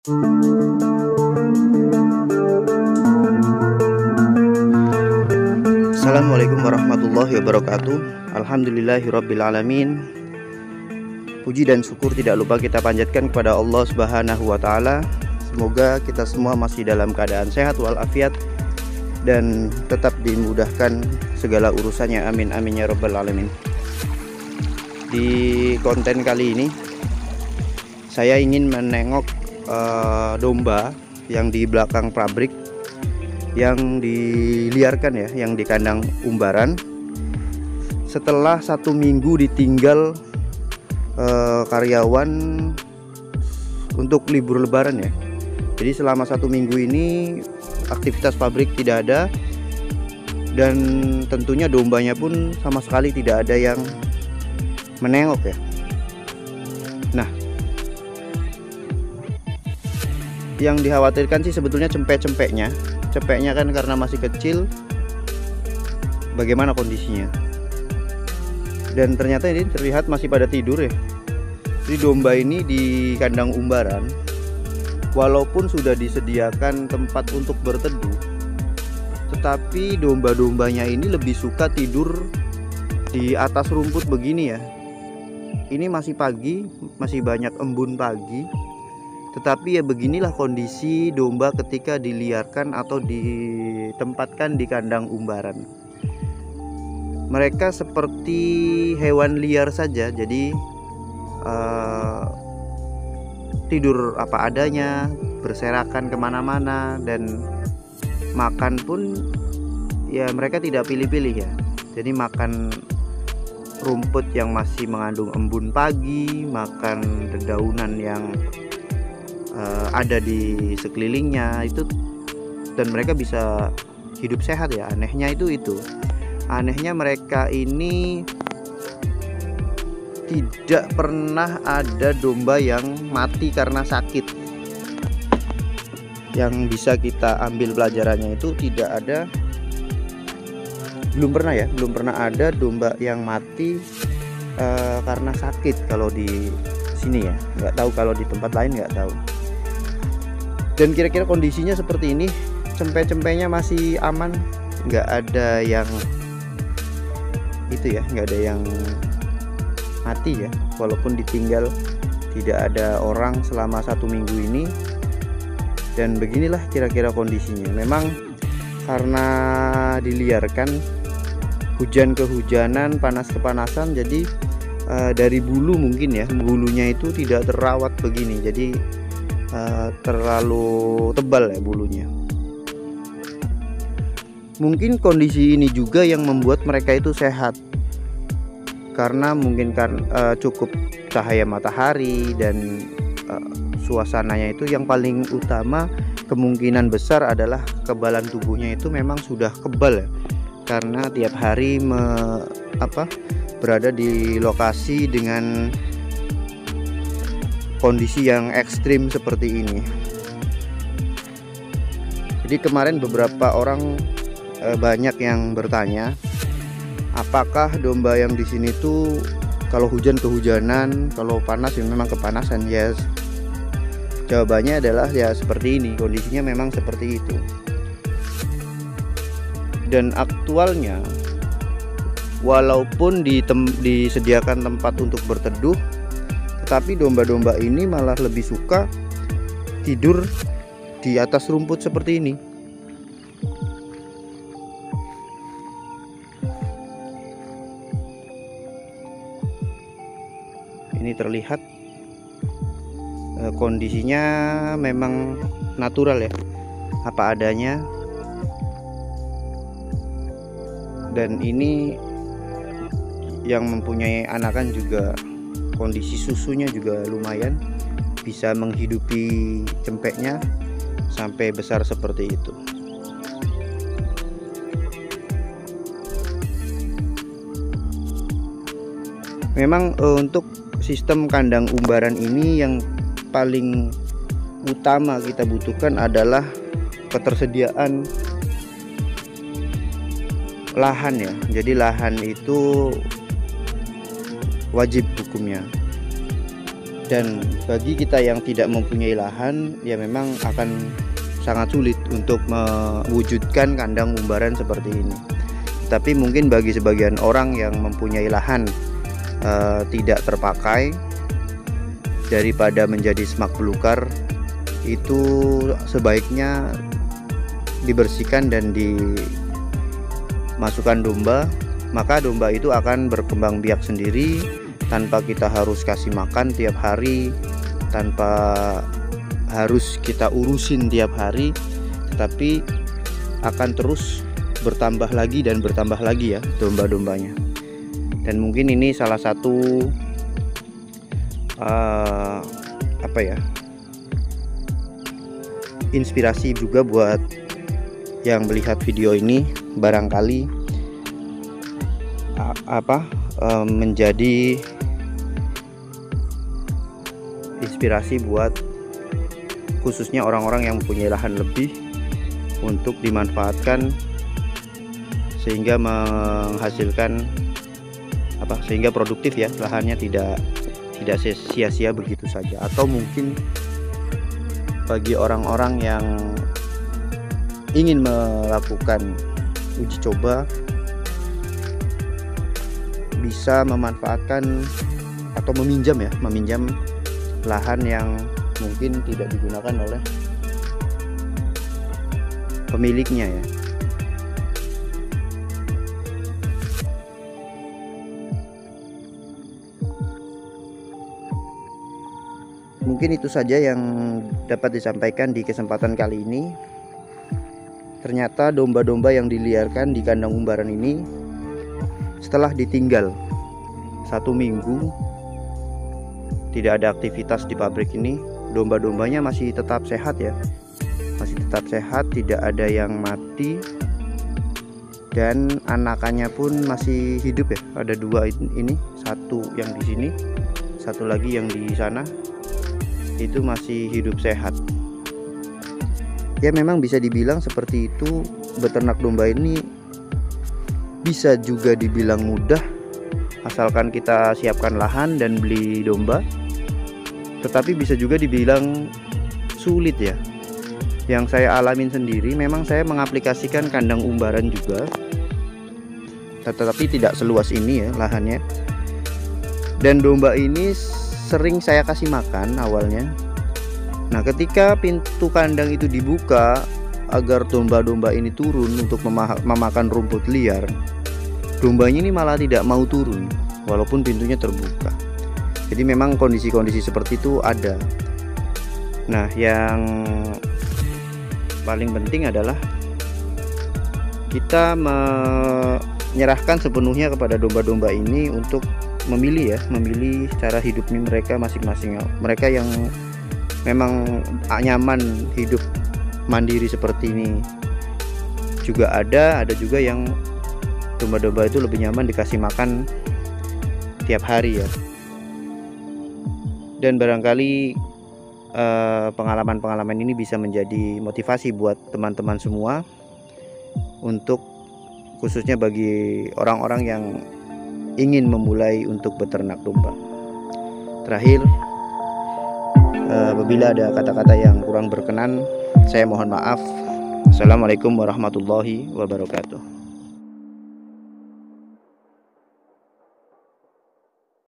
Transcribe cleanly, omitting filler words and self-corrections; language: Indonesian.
Assalamualaikum warahmatullahi wabarakatuh. Alhamdulillahirrabbilalamin. Puji dan syukur tidak lupa kita panjatkan kepada Allah Subhanahu wa Ta'ala. Semoga kita semua masih dalam keadaan sehat walafiat dan tetap dimudahkan segala urusannya. Amin amin ya rabbal alamin. Di konten kali ini saya ingin menengok domba yang di belakang pabrik, yang diliarkan ya, yang di kandang umbaran. Setelah 1 minggu ditinggal karyawan untuk libur lebaran ya. Jadi selama 1 minggu ini aktivitas pabrik tidak ada, dan tentunya dombanya pun sama sekali tidak ada yang menengok ya. Nah, yang dikhawatirkan sih sebetulnya cempek-cempeknya kan karena masih kecil. Bagaimana kondisinya? Dan ternyata ini terlihat masih pada tidur ya. Jadi domba ini di kandang umbaran, walaupun sudah disediakan tempat untuk berteduh, tetapi domba-dombanya ini lebih suka tidur di atas rumput begini ya. Ini masih pagi, masih banyak embun pagi, tetapi ya beginilah kondisi domba ketika diliarkan atau ditempatkan di kandang umbaran. Mereka seperti hewan liar saja, jadi tidur apa adanya, berserakan kemana-mana, dan makan pun ya mereka tidak pilih-pilih ya. Jadi makan rumput yang masih mengandung embun pagi, makan dedaunan yang ada di sekelilingnya itu, dan mereka bisa hidup sehat ya. Anehnya itu anehnya mereka ini tidak pernah ada domba yang mati karena sakit. Yang bisa kita ambil pelajarannya itu tidak ada, belum pernah ada domba yang mati karena sakit kalau di sini ya. Nggak tahu kalau di tempat lain, nggak tahu. Dan kira-kira kondisinya seperti ini, cempe-cempenya masih aman, nggak ada yang itu ya, nggak ada yang mati ya, walaupun ditinggal tidak ada orang selama 1 minggu ini. Dan beginilah kira-kira kondisinya. Memang karena diliarkan, hujan kehujanan, panas kepanasan, jadi dari bulu mungkin ya, bulunya itu tidak terawat begini, jadi terlalu tebal ya bulunya. Mungkin kondisi ini juga yang membuat mereka itu sehat, karena mungkin cukup cahaya matahari dan suasananya itu. Yang paling utama kemungkinan besar adalah kebalan tubuhnya itu memang sudah kebal ya, karena tiap hari berada di lokasi dengan kondisi yang ekstrim seperti ini. Jadi kemarin beberapa orang banyak yang bertanya, apakah domba yang di sini tuh kalau hujan kehujanan, kalau panas ya memang kepanasan? Ya, jawabannya adalah ya seperti ini, kondisinya memang seperti itu. Dan aktualnya, walaupun disediakan tempat untuk berteduh, tetapi domba-domba ini malah lebih suka tidur di atas rumput seperti ini. Ini terlihat kondisinya memang natural ya, apa adanya. Dan ini yang mempunyai anakan juga kondisi susunya juga lumayan, bisa menghidupi cempeknya sampai besar seperti itu. Memang untuk sistem kandang umbaran ini yang paling utama kita butuhkan adalah ketersediaan lahan ya. Jadi lahan itu wajib hukumnya. Dan bagi kita yang tidak mempunyai lahan, ya memang akan sangat sulit untuk mewujudkan kandang umbaran seperti ini. Tapi mungkin bagi sebagian orang yang mempunyai lahan tidak terpakai, daripada menjadi semak belukar, itu sebaiknya dibersihkan dan dimasukkan domba. Maka domba itu akan berkembang biak sendiri tanpa kita harus kasih makan tiap hari, tanpa harus kita urusin tiap hari, tetapi akan terus bertambah lagi dan bertambah lagi ya domba-dombanya. Dan mungkin ini salah satu inspirasi juga buat yang melihat video ini, barangkali menjadi inspirasi buat khususnya orang-orang yang mempunyai lahan lebih untuk dimanfaatkan sehingga menghasilkan sehingga produktif ya, lahannya tidak sia-sia begitu saja. Atau mungkin bagi orang-orang yang ingin melakukan uji coba, bisa memanfaatkan atau meminjam lahan yang mungkin tidak digunakan oleh pemiliknya ya. Mungkin itu saja yang dapat disampaikan di kesempatan kali ini. Ternyata domba-domba yang diliarkan di kandang umbaran ini, setelah ditinggal 1 minggu tidak ada aktivitas di pabrik ini, domba-dombanya masih tetap sehat ya, masih tetap sehat, tidak ada yang mati, dan anakannya pun masih hidup ya. Ada 2 ini, 1 yang di sini, 1 lagi yang di sana, itu masih hidup sehat. Ya memang bisa dibilang seperti itu. Beternak domba ini bisa juga dibilang mudah asalkan kita siapkan lahan dan beli domba, tetapi bisa juga dibilang sulit ya. Yang saya alamin sendiri, memang saya mengaplikasikan kandang umbaran juga, tetapi tidak seluas ini ya lahannya. Dan domba ini sering saya kasih makan awalnya. Nah, ketika pintu kandang itu dibuka agar domba-domba ini turun untuk memakan rumput liar, dombanya ini malah tidak mau turun walaupun pintunya terbuka. Jadi memang kondisi-kondisi seperti itu ada. Nah, yang paling penting adalah kita menyerahkan sepenuhnya kepada domba-domba ini untuk memilih cara hidupnya mereka masing-masing. Mereka yang memang nyaman hidup mandiri seperti ini juga ada juga yang domba-domba itu lebih nyaman dikasih makan tiap hari ya. Dan barangkali pengalaman-pengalaman ini bisa menjadi motivasi buat teman-teman semua, untuk khususnya bagi orang-orang yang ingin memulai untuk beternak domba. Terakhir, apabila ada kata-kata yang kurang berkenan, saya mohon maaf. Assalamualaikum warahmatullahi wabarakatuh.